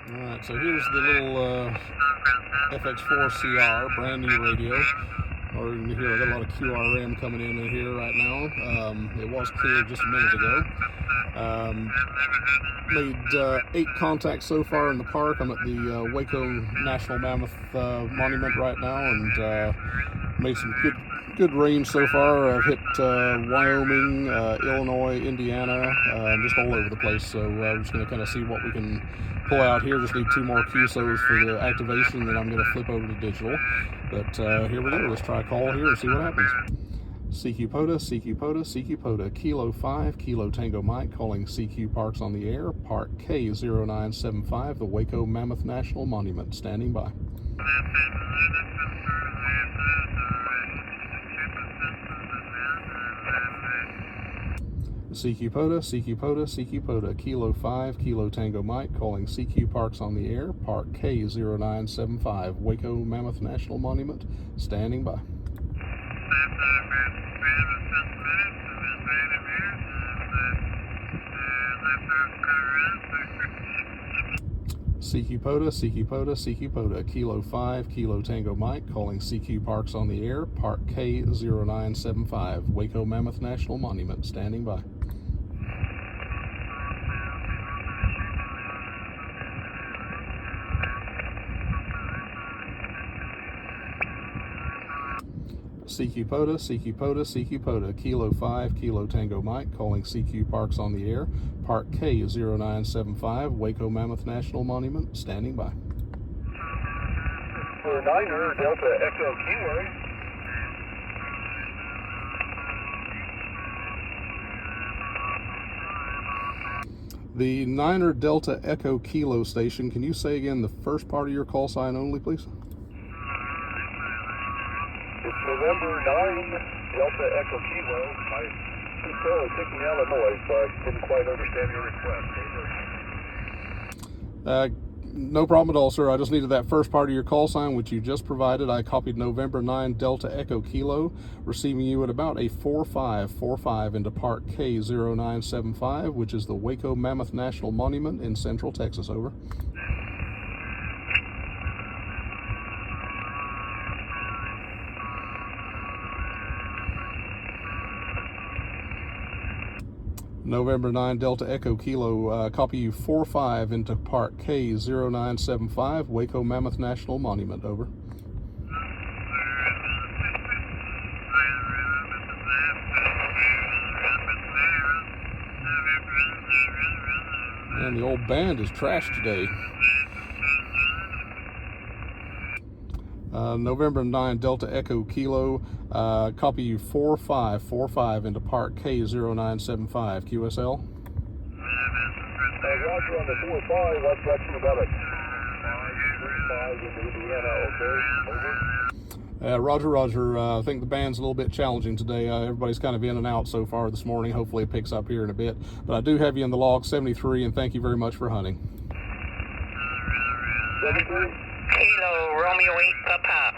Alright, so here's the little FX4CR, brand new radio. Or you can hear I got a lot of QRM coming in here right now. It was clear just a minute ago. Made 8 contacts so far in the park. I'm at the Waco National Mammoth Monument right now, and made some good range so far. I've hit Wyoming, Illinois, Indiana, just all over the place. So we're just going to kind of see what we can pull out here. Just need 2 more QSOs for the activation, then I'm going to flip over to digital. But here we go. Let's try a call here and see what happens. CQ POTA, CQ POTA, CQ POTA, Kilo 5, Kilo Tango Mike, calling CQ Parks on the air, Park K-0975, the Waco Mammoth National Monument, standing by. CQ POTA, CQ POTA, CQ POTA, Kilo 5, Kilo Tango Mike, calling CQ Parks on the air, Park K-0975, Waco Mammoth National Monument, standing by. CQ POTA, CQ POTA, CQ POTA, Kilo 5, Kilo Tango Mike, calling CQ Parks on the air, Park K-0975, Waco Mammoth National Monument, standing by. CQ POTA, CQ POTA, CQ POTA, Kilo 5, Kilo Tango Mike, calling CQ Parks on the air, Park K-0975, Waco Mammoth National Monument, standing by. For Niner, Delta Echo Kilo. The Niner Delta Echo Kilo station, can you say again the first part of your call sign only, please? It's November 9, Delta Echo Kilo. My control is picking Illinois, so I didn't quite understand your request. No problem at all, sir. I just needed that first part of your call sign, which you just provided. I copied November 9 Delta Echo Kilo, receiving you at about a 4545 into Park K-0975, which is the Waco Mammoth National Monument in Central Texas. Over. November 9 Delta Echo Kilo, copy you 45 into Park K-0975, Waco Mammoth National Monument, over. Man, the old band is trashed today. November 9 Delta Echo Kilo, copy you 4545 into Park K-0975, QSL. Roger on the 45, I've got you about a 535 in Indiana, okay, over. Roger, Roger. I think the band's a little bit challenging today. Everybody's kind of in and out so far this morning. Hopefully it picks up here in a bit. But I do have you in the log, 73, and thank you very much for hunting. 73? Kilo Romeo 8 Papa.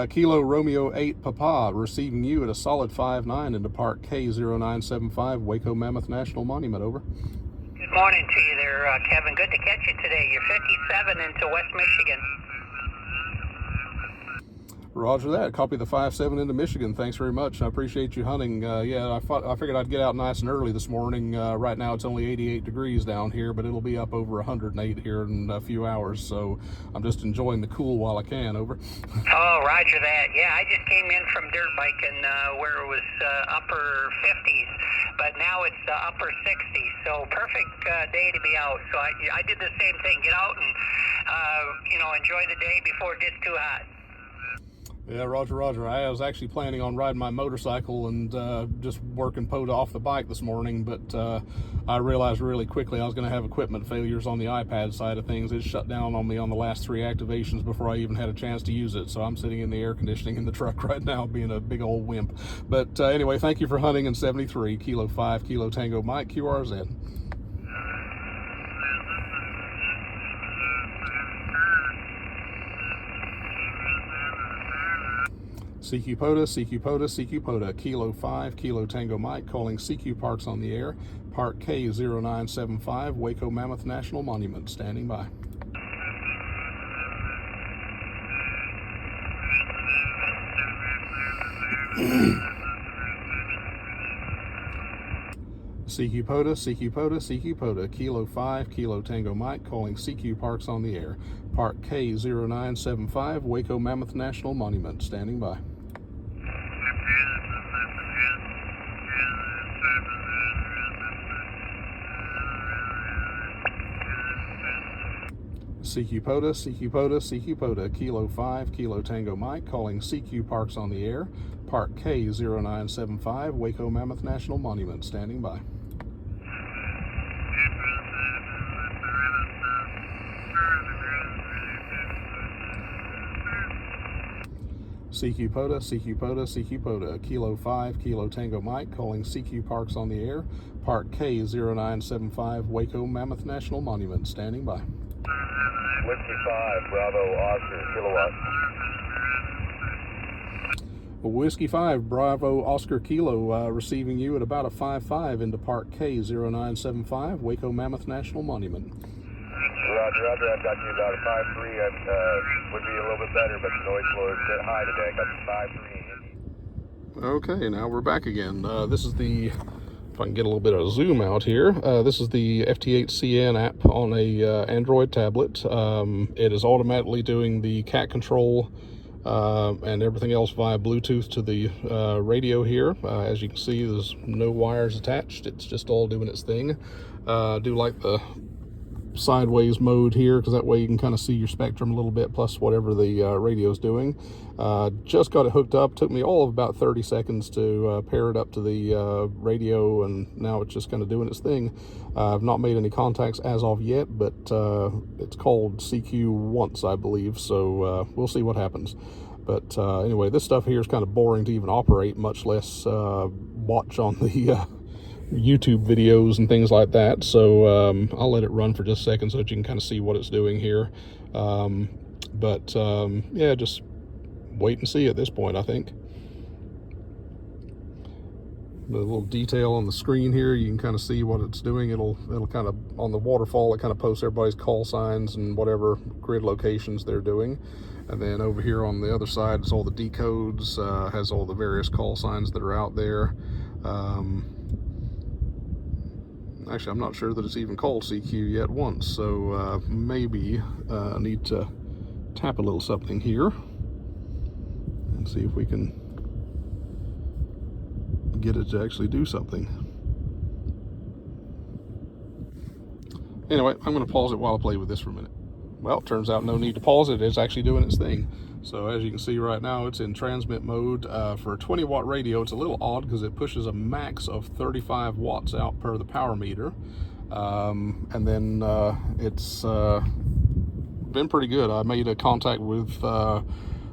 Kilo Romeo 8 Papa, receiving you at a solid 5-9 into Park K-0975, Waco Mammoth National Monument, over. Good morning to you there, Kevin. Good to catch you today. You're 57 into West Michigan. Roger that. Copy the 5-7 into Michigan. Thanks very much. I appreciate you hunting. Yeah, I figured I'd get out nice and early this morning. Right now it's only 88 degrees down here, but it'll be up over 108 here in a few hours. So I'm just enjoying the cool while I can. Over. Oh, roger that. Yeah, I just came in from dirt biking where it was upper 50s, but now it's upper 60s. So perfect day to be out. So I did the same thing. Get out and enjoy the day before it gets too hot. Yeah, Roger, Roger. I was actually planning on riding my motorcycle and just working POTA off the bike this morning, but I realized really quickly I was going to have equipment failures on the iPad side of things. It shut down on me on the last 3 activations before I even had a chance to use it, so I'm sitting in the air conditioning in the truck right now being a big old wimp. But anyway, thank you for hunting in 73, Kilo 5, Kilo Tango Mike, QRZ. CQ POTA, CQ POTA, CQ POTA, Kilo 5, Kilo Tango Mike, calling CQ Parks on the air, Park Park K-0975, Waco Mammoth National Monument, standing by. CQ POTA, CQ POTA, CQ POTA, Kilo 5, Kilo Tango Mike, calling CQ Parks on the air. Park K-0975, Waco Mammoth National Monument, standing by. CQ POTA, CQ POTA, CQ POTA, Kilo 5, Kilo Tango Mike, calling CQ Parks on the air. Park K-0975, Waco Mammoth National Monument, standing by. CQ POTA, CQ POTA, CQ POTA, Kilo 5, Kilo Tango Mike, calling CQ Parks on the air. Park K-0975, Waco Mammoth National Monument, standing by. Whiskey 5, Bravo, Oscar, Kilowatt. Whiskey 5, Bravo, Oscar, Kilo, receiving you at about a 5-5 into Park K-0975, Waco Mammoth National Monument. Roger, Roger, I've got you about a 5-3. Would be a little bit better, but the noise floor is a bit high today. Got you 5-3. Okay, now we're back again. This is the, if I can get a little bit of zoom out here, this is the FT-8 app on a Android tablet. It is automatically doing the cat control and everything else via Bluetooth to the radio here. As you can see, there's no wires attached. It's just all doing its thing. I do like the sideways mode here, because that way you can kind of see your spectrum a little bit, plus whatever the radio's doing. Just got it hooked up. Took me all of about 30 seconds to pair it up to the radio, and now it's just kind of doing its thing. I've not made any contacts as of yet, but it's called CQ once, I believe, so we'll see what happens. But anyway, this stuff here is kind of boring to even operate, much less watch on the YouTube videos and things like that, so I'll let it run for just a second so that you can kind of see what it's doing here. Yeah, just wait and see at this point, I think. The little detail on the screen here, you can kind of see what it's doing. It'll kind of, on the waterfall, it kind of posts everybody's call signs and whatever grid locations they're doing. And then over here on the other side is all the decodes, has all the various call signs that are out there. Actually, I'm not sure that it's even called CQ yet once, so maybe I need to tap a little something here and see if we can get it to actually do something. Anyway, I'm going to pause it while I play with this for a minute. Well, it turns out no need to pause it. It's actually doing its thing. So as you can see right now, it's in transmit mode. For a 20-watt radio, it's a little odd because it pushes a max of 35 watts out per the power meter. And then it's been pretty good. I made a contact with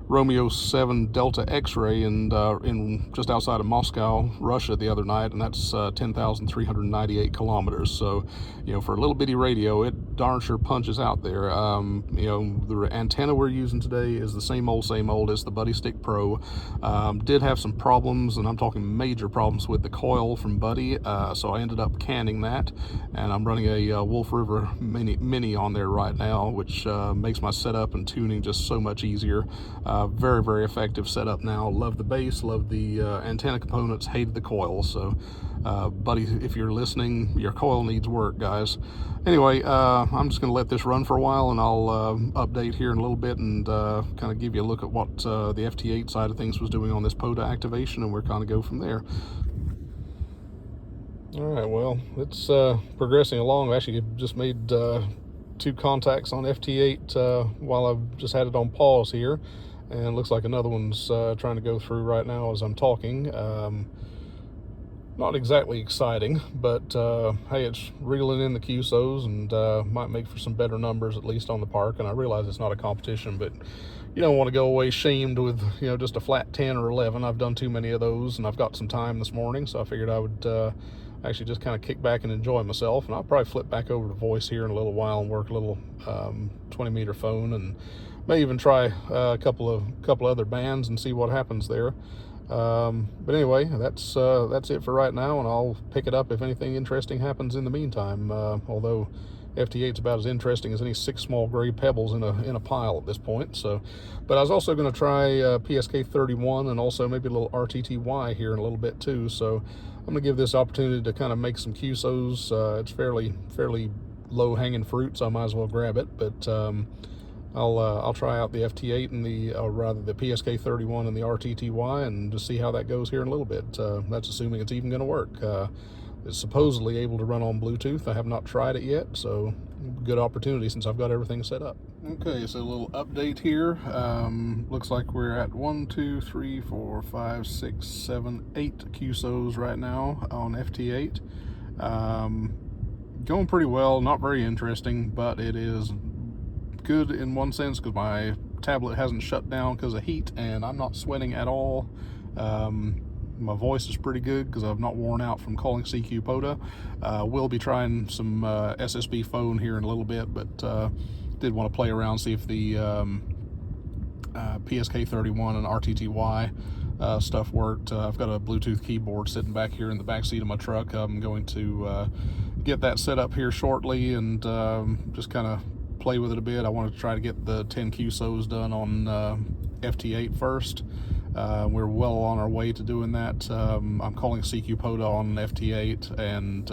Romeo 7 Delta X-ray and in just outside of Moscow, Russia, the other night, and that's 10,398 kilometers. So, you know, for a little bitty radio, it darn sure punches out there. You know, the antenna we're using today is the same old as the Buddy Stick Pro. Did have some problems, and I'm talking major problems with the coil from Buddy, so I ended up canning that, and I'm running a Wolf River Mini on there right now, which makes my setup and tuning just so much easier. Very, very effective setup now. Love the bass, love the antenna components, hated the coil. So, Buddy, if you're listening, your coil needs work, guys. Anyway, I'm just going to let this run for a while, and I'll update here in a little bit and kind of give you a look at what the FT-8 side of things was doing on this POTA activation, and we'll kind of go from there. All right, well, it's progressing along. I actually just made 2 contacts on FT-8 while I've just had it on pause here. And looks like another one's trying to go through right now as I'm talking. Not exactly exciting, but hey, it's reeling in the QSOs and might make for some better numbers, at least on the park. And I realize it's not a competition, but you don't want to go away shamed with, you know, just a flat 10 or 11. I've done too many of those, and I've got some time this morning, so I figured I would actually just kind of kick back and enjoy myself. And I'll probably flip back over to voice here in a little while and work a little 20-meter phone, and may even try a couple other bands and see what happens there. But anyway, that's it for right now, and I'll pick it up if anything interesting happens in the meantime. Although FT-8's about as interesting as any 6 small gray pebbles in a pile at this point. So, but I was also going to try PSK31 and also maybe a little RTTY here in a little bit too. So I'm going to give this opportunity to kind of make some QSOs. It's fairly low-hanging fruit, so I might as well grab it. But I'll try out the FT-8 and or rather the PSK31 and the RTTY and just see how that goes here in a little bit. That's assuming it's even going to work. It's supposedly able to run on Bluetooth. I have not tried it yet, so good opportunity since I've got everything set up. Okay, so a little update here. Looks like we're at 1, 2, 3, 4, 5, 6, 7, 8 QSOs right now on FT-8. Going pretty well, not very interesting, but it is good in one sense because my tablet hasn't shut down because of heat and I'm not sweating at all. My voice is pretty good because I've not worn out from calling CQ POTA. We'll be trying some SSB phone here in a little bit, but did want to play around, see if the PSK31 and RTTY stuff worked. I've got a Bluetooth keyboard sitting back here in the back seat of my truck. I'm going to get that set up here shortly and just kind of play with it a bit. I wanted to try to get the 10 QSOs done on FT-8 first. We're well on our way to doing that. I'm calling CQ POTA on FT-8, and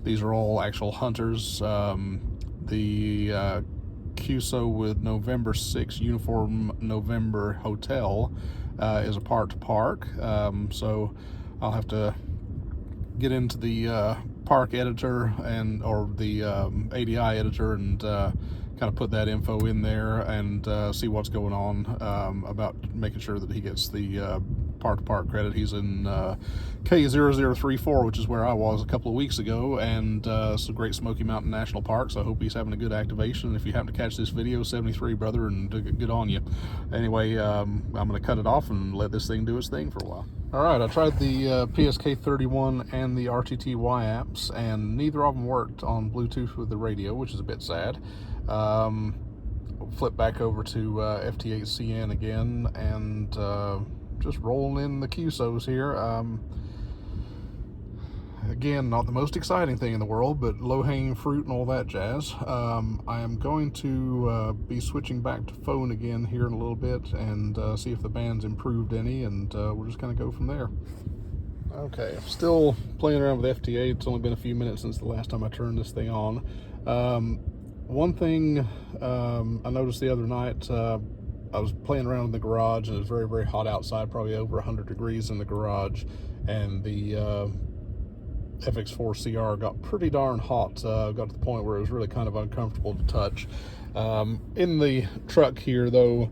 these are all actual hunters. The QSO with November 6 Uniform November Hotel is a part to park, so I'll have to get into the park editor or the ADI editor and kind of put that info in there and see what's going on about making sure that he gets the part-to-part credit. He's in K-0034, which is where I was a couple of weeks ago, and it's a Great Smoky Mountain National Park, so I hope he's having a good activation. And if you happen to catch this video, 73, brother, and good on you. Anyway, I'm going to cut it off and let this thing do its thing for a while. All right, I tried the PSK31 and the RTTY apps, and neither of them worked on Bluetooth with the radio, which is a bit sad. Flip back over to FT8CN again and just rolling in the QSOs here. Again, not the most exciting thing in the world, but low-hanging fruit and all that jazz. I am going to be switching back to phone again here in a little bit and see if the band's improved any, and we'll just kind of go from there. Okay, I'm still playing around with FT8. It's only been a few minutes since the last time I turned this thing on. One thing I noticed the other night, I was playing around in the garage and it was very, very hot outside, probably over 100 degrees in the garage, and the FX4CR got pretty darn hot. Got to the point where it was really kind of uncomfortable to touch. In the truck here, though,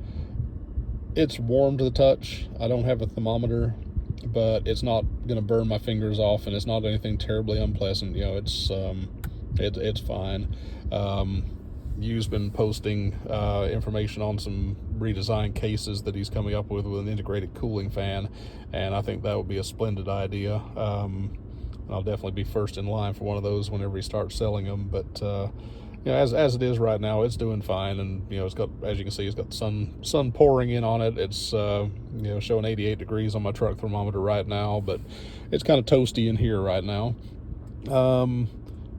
it's warm to the touch. I don't have a thermometer, but it's not going to burn my fingers off, and it's not anything terribly unpleasant. You know, it's fine. Yu's been posting information on some redesigned cases that he's coming up with an integrated cooling fan, and I think that would be a splendid idea. I'll definitely be first in line for one of those whenever he starts selling them. But you know, as it is right now, it's doing fine, and you know, it's got, as you can see, it's got sun pouring in on it. It's you know, showing 88 degrees on my truck thermometer right now, but it's kind of toasty in here right now.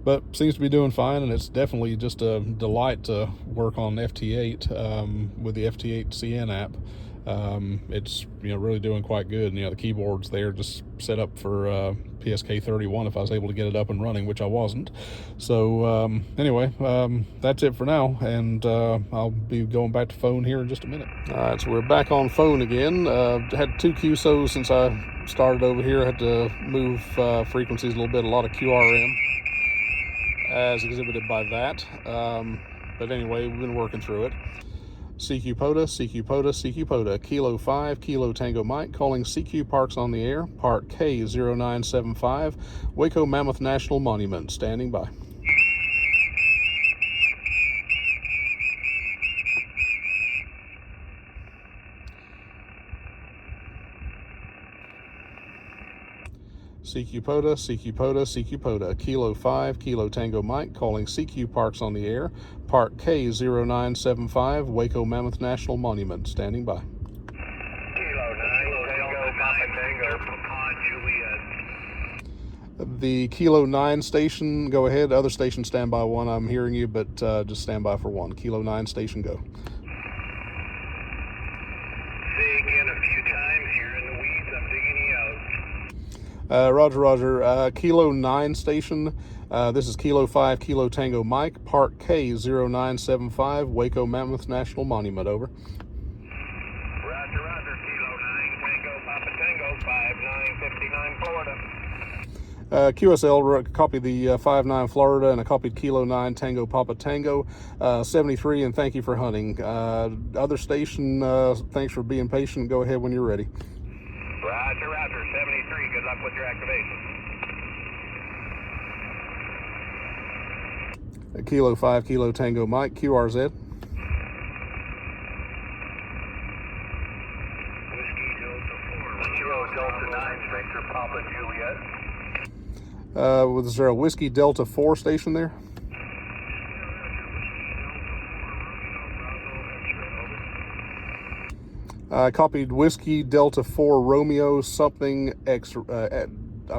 But seems to be doing fine, and it's definitely just a delight to work on FT8 with the FT8CN app. It's, you know, really doing quite good. And, you know, the keyboard's there just set up for PSK31 if I was able to get it up and running, which I wasn't. So anyway, that's it for now, and I'll be going back to phone here in just a minute. All right, so we're back on phone again. Had 2 QSOs since I started over here. I had to move frequencies a little bit, a lot of QRM, as exhibited by that. But anyway, we've been working through it. CQ POTA, CQ POTA, CQ POTA, Kilo 5, Kilo Tango Mike, calling CQ Parks on the air, Park K-0975, Waco Mammoth National Monument, standing by. CQ POTA, CQ POTA, CQ POTA, Kilo 5, Kilo Tango Mike, calling CQ Parks on the air, Park K-0975, Waco Mammoth National Monument, standing by. Kilo 9, Tango Tango, Papa Juliet. The Kilo 9 station, go ahead. Other station, stand by 1. I'm hearing you, but just stand by for 1. Kilo 9 station, go. Say again a few times. You're in the weeds. I'm digging you out. Roger, roger. Kilo 9 station, this is Kilo 5, Kilo Tango Mike, Park K-0975, Waco Mammoth National Monument, over. Roger, roger. Kilo 9 Tango, Papa Tango, 5959 Florida. QSL, copy the 5-9 Florida, and I copied Kilo 9 Tango Papa Tango, 73, and thank you for hunting. Other station, thanks for being patient. Go ahead when you're ready. Roger, roger. 73. Good luck with your activation. Kilo 5, Kilo Tango Mike, QRZ. Whiskey Delta 4. Kilo Delta 9, Victor Papa Juliet. Was there a Whiskey Delta 4 station there? I copied Whiskey Delta 4 Romeo something X. I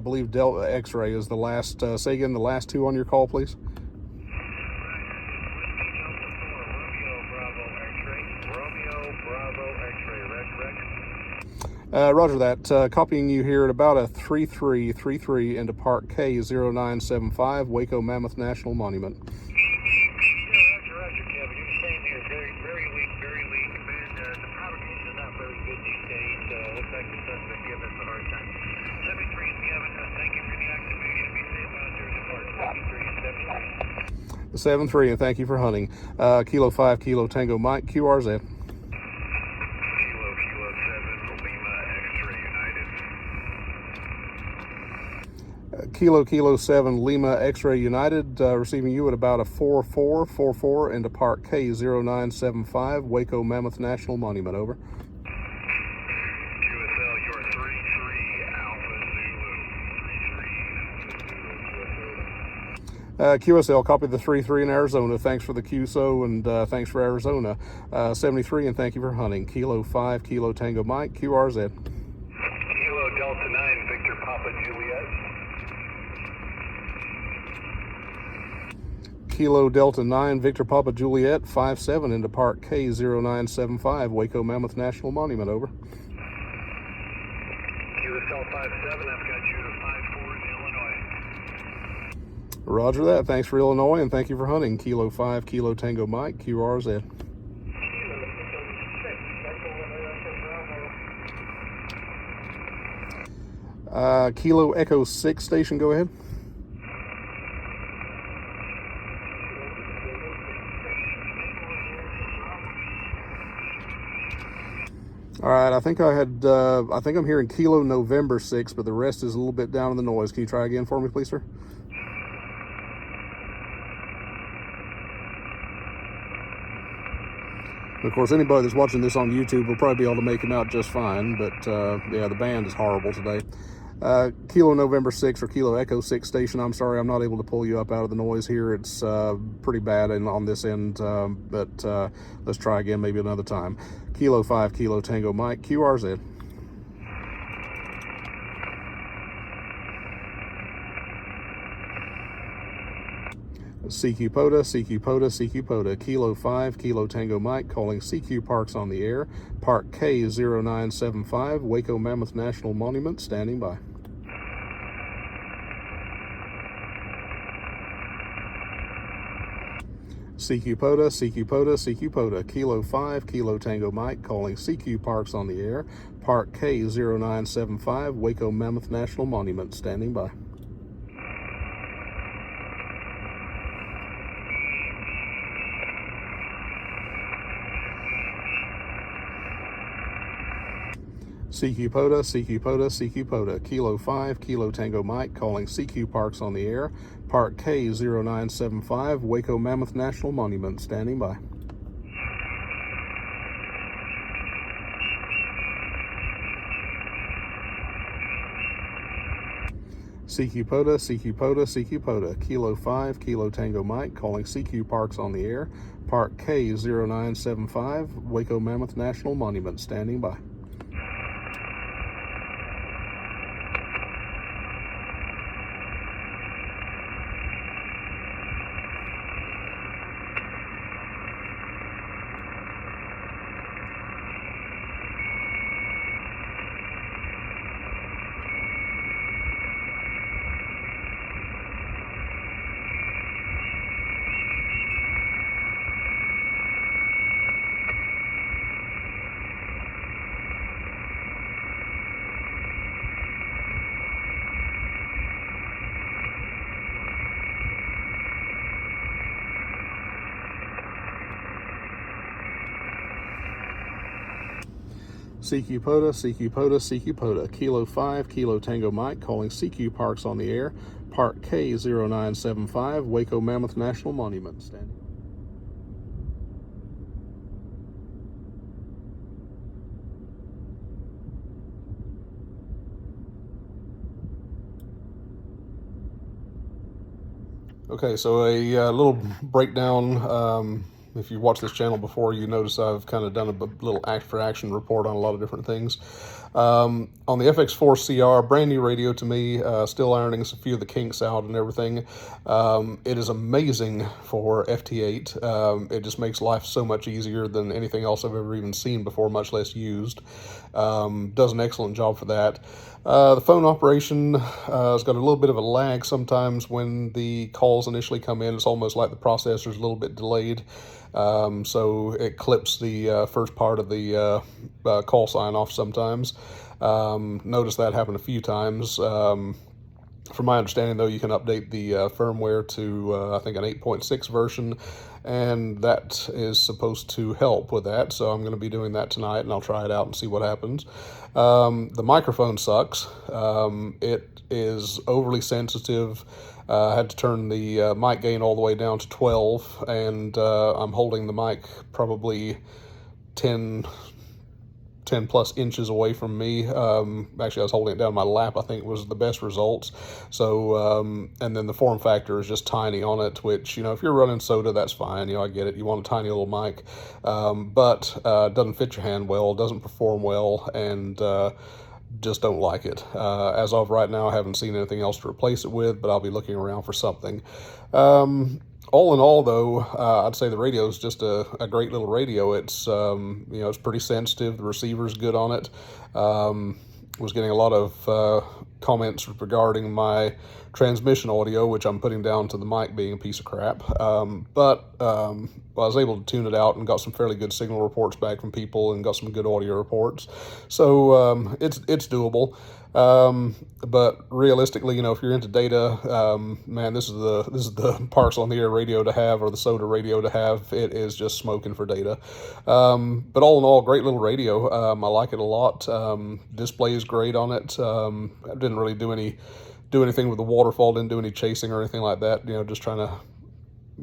believe Delta X-ray is the last. Say again the last 2 on your call, please. Roger that. Copying you here at about a 3333 into Park K-0975, Waco Mammoth National Monument. Roger, roger, Kevin. You're the same here. Very weak, very weak. Man, the powder keys are not very good these days. Looks like the suspect giving us a hard time. 73 and Kevin, thank you for the activation. Be safe out there in the park. 73 and 73. 73, and thank you for hunting. Kilo 5, Kilo Tango Mike, QRZ. Kilo 7 Lima X-Ray United, receiving you at about a 4444 into Park K-0975, Waco Mammoth National Monument, over. QSL, you're 33 Alpha Zulu. QSL, copy the 33 in Arizona. Thanks for the QSO, and thanks for Arizona. 73, and thank you for hunting. Kilo 5, Kilo Tango Mike, QRZ. Kilo Delta 9, Victor Papa Juliet. Kilo Delta 9, Victor Papa Juliet, 57 into Park K-0975, Waco Mammoth National Monument, over. QSL 57, I've got you to 54 in Illinois. Roger that. Thanks for Illinois, and thank you for hunting. Kilo 5, Kilo Tango Mike, QRZ. Kilo Echo 6 station, go ahead. All right, I think I'm hearing Kilo November 6, but the rest is a little bit down in the noise. Can you try again for me, please, sir? Of course, anybody that's watching this on YouTube will probably be able to make him out just fine, but yeah, the band is horrible today. Kilo November 6 or Kilo Echo 6 station, I'm sorry, I'm not able to pull you up out of the noise here. It's pretty bad on this end, but let's try again maybe another time. Kilo 5, Kilo Tango Mike, QRZ. CQ POTA, CQ POTA, CQ POTA, Kilo 5, Kilo Tango Mike, calling CQ Parks on the air, Park K-0975, Waco Mammoth National Monument, standing by. CQ POTA, CQ POTA, CQ POTA, Kilo 5, Kilo Tango Mike, calling CQ Parks on the air, Park K-0975, Waco Mammoth National Monument, standing by. CQ POTA, CQ POTA, CQ POTA, Kilo 5, Kilo Tango Mike, calling CQ Parks on the air, Park K-0975, Waco Mammoth National Monument, standing by. CQ POTA, CQ POTA, CQ POTA, Kilo 5, Kilo Tango Mike, calling CQ Parks on the air, Park K-0975, Waco Mammoth National Monument, standing by. CQ POTA, CQ POTA, CQ POTA. Kilo 5, Kilo Tango Mike, calling CQ Parks on the air. Park K-0975, Waco Mammoth National Monument. Standing. Okay, so a little breakdown. If you've watched this channel before, you notice I've kind of done a little act-for-action report on a lot of different things. On the FX4CR, brand new radio to me, still ironing a few of the kinks out and everything. It is amazing for FT-8. It just makes life so much easier than anything else I've ever even seen before, much less used. Does an excellent job for that. The phone operation has got a little bit of a lag sometimes when the calls initially come in. It's almost like the processor's a little bit delayed. So it clips the first part of the call sign off sometimes. Noticed that happen a few times. From my understanding, though, you can update the firmware to, I think, an 8.6 version, and that is supposed to help with that. So I'm going to be doing that tonight, and I'll try it out and see what happens. The microphone sucks. It is overly sensitive. I had to turn the mic gain all the way down to 12, and I'm holding the mic probably 10 plus inches away from me. Actually, I was holding it down in my lap, I think was the best results. So, and then the form factor is just tiny on it, which, you know, if you're running soda, that's fine. You know, I get it. You want a tiny little mic, but doesn't fit your hand well, doesn't perform well, and just don't like it. As of right now, I haven't seen anything else to replace it with, but I'll be looking around for something. All in all, though, I'd say the radio is just a great little radio. It's, you know, it's pretty sensitive. The receiver's good on it. Was getting a lot of comments regarding my transmission audio, which I'm putting down to the mic being a piece of crap. But I was able to tune it out and got some fairly good signal reports back from people and got some good audio reports. So it's doable. But realistically, you know, if you're into data, man, this is the Parks on the Air radio to have, or the Soda radio to have. It is just smoking for data. But all in all, great little radio. I like it a lot. Display is great on it. I didn't really do anything with the waterfall, didn't do any chasing or anything like that. You know, just trying to.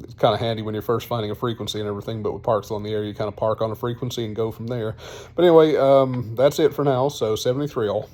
It's kind of handy when you're first finding a frequency and everything, but with Parks on the Air, you kind of park on a frequency and go from there. But anyway, that's it for now. So 73 all.